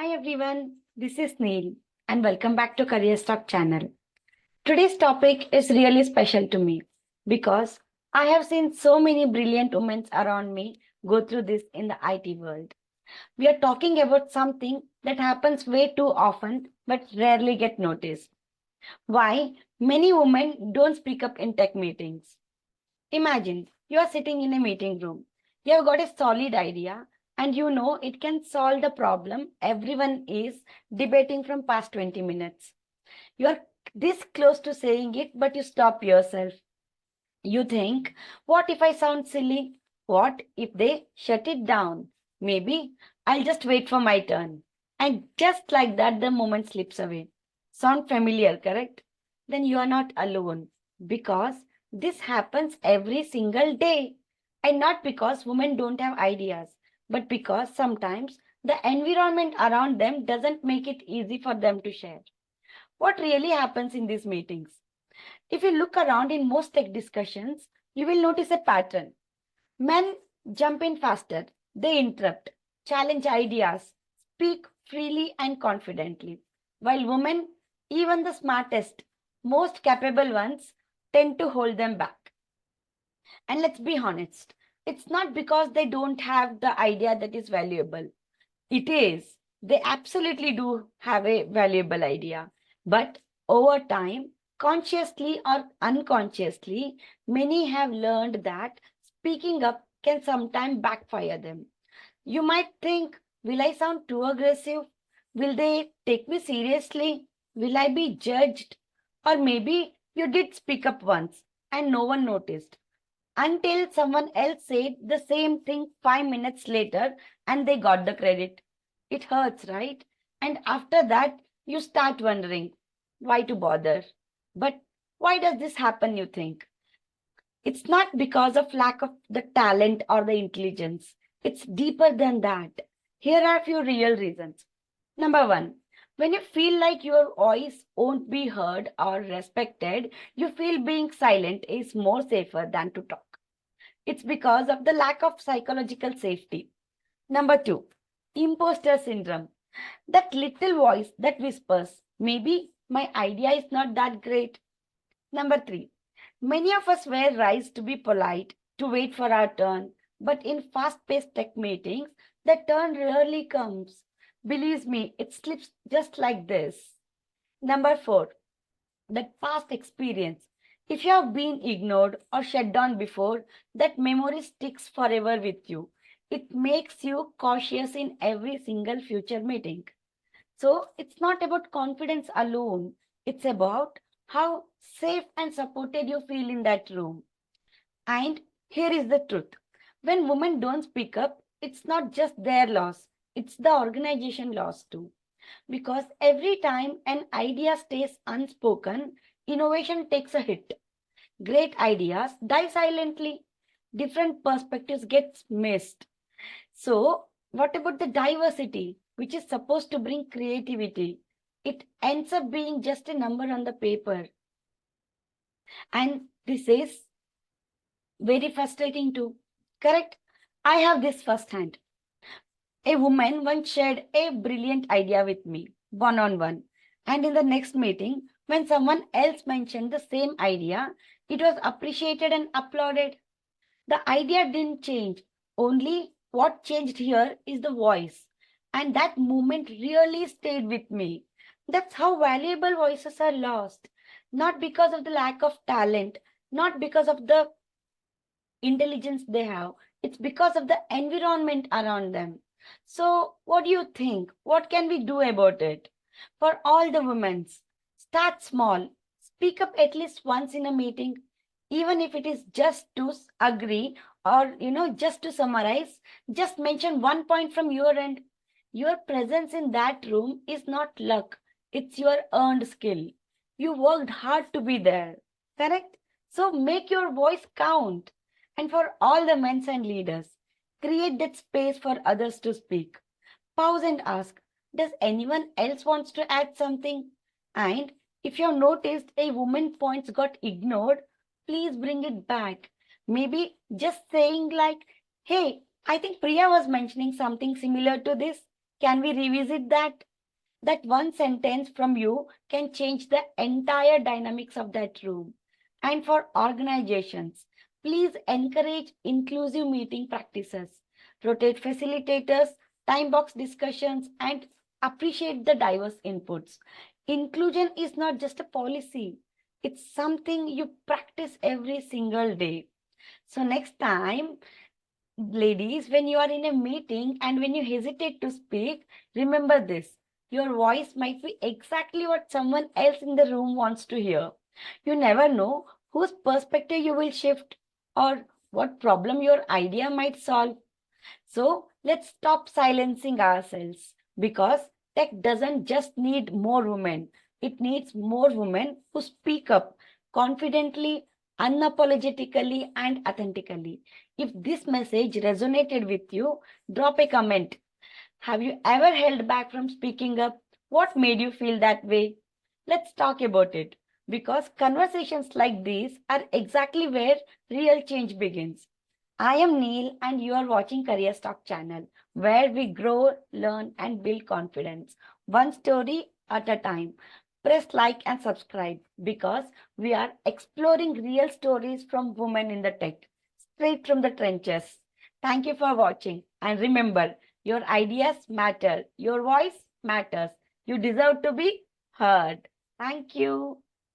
Hi everyone, this is Neil and welcome back to Career Stock channel. Today's topic is really special to me because I have seen so many brilliant women around me go through this in the IT world. We are talking about something that happens way too often but rarely get noticed. Why many women don't speak up in tech meetings. Imagine you are sitting in a meeting room. You have got a solid idea and you know it can solve the problem everyone is debating from past 20 minutes. You are this close to saying it, but you stop yourself. You think, what if I sound silly? What if they shut it down? Maybe I'll just wait for my turn. And just like that, the moment slips away. Sound familiar, correct? Then you are not alone because this happens every single day. And not because women don't have ideas, but because sometimes the environment around them doesn't make it easy for them to share. What really happens in these meetings? If you look around in most tech discussions, you will notice a pattern. Men jump in faster, they interrupt, challenge ideas, speak freely and confidently, while women, even the smartest, most capable ones, tend to hold them back. And let's be honest, it's not because they don't have the idea that is valuable. It is. They absolutely do have a valuable idea. But over time, consciously or unconsciously, many have learned that speaking up can sometimes backfire them. You might think, will I sound too aggressive? Will they take me seriously? Will I be judged? Or maybe you did speak up once and no one noticed until someone else said the same thing 5 minutes later and they got the credit. It hurts, right? And after that, you start wondering why to bother. But why does this happen, you think? It's not because of lack of the talent or the intelligence. It's deeper than that. Here are a few real reasons. Number one, when you feel like your voice won't be heard or respected, you feel being silent is more safer than to talk. It's because of the lack of psychological safety. Number two, imposter syndrome. That little voice that whispers, maybe my idea is not that great. Number three, many of us were raised to be polite, to wait for our turn. But in fast paced tech meetings, the turn rarely comes. Believe me, it slips just like this. Number four, that past experience. If you have been ignored or shut down before, that memory sticks forever with you. It makes you cautious in every single future meeting. So it's not about confidence alone, it's about how safe and supported you feel in that room. And here is the truth, when women don't speak up, it's not just their loss, it's the organization loss too. Because every time an idea stays unspoken, innovation takes a hit. Great ideas die silently. Different perspectives get missed. So, what about the diversity, which is supposed to bring creativity? It ends up being just a number on the paper. And this is very frustrating too. Correct? I have this firsthand. A woman once shared a brilliant idea with me, one on one. And in the next meeting, when someone else mentioned the same idea, it was appreciated and applauded. The idea didn't change, only what changed here is the voice. And that moment really stayed with me. That's how valuable voices are lost. Not because of the lack of talent, not because of the intelligence they have. It's because of the environment around them. So, what do you think? What can we do about it? For all the women, start small. Speak up at least once in a meeting, even if it is just to agree or just to summarize. Just mention one point from your end. Your presence in that room is not luck, it's your earned skill. You worked hard to be there, correct? So make your voice count. And for all the men and leaders, create that space for others to speak. Pause and ask, does anyone else wants to add something? And if you have noticed a woman points got ignored, please bring it back. Maybe just saying like, hey, I think Priya was mentioning something similar to this. Can we revisit that? That one sentence from you can change the entire dynamics of that room. And for organizations, please encourage inclusive meeting practices, rotate facilitators, time box discussions, and appreciate the diverse inputs. Inclusion is not just a policy, it's something you practice every single day. So, next time, ladies, when you are in a meeting and when you hesitate to speak, remember this. Your voice might be exactly what someone else in the room wants to hear. You never know whose perspective you will shift or what problem your idea might solve. So let's stop silencing ourselves because tech doesn't just need more women, it needs more women who speak up confidently, unapologetically, and authentically. If this message resonated with you, drop a comment. Have you ever held back from speaking up? What made you feel that way? Let's talk about it because conversations like these are exactly where real change begins. I am Neil and you are watching Career Stock channel where we grow, learn and build confidence one story at a time. Press like and subscribe because we are exploring real stories from women in the tech, straight from the trenches. Thank you for watching and remember, your ideas matter, your voice matters. You deserve to be heard. Thank you.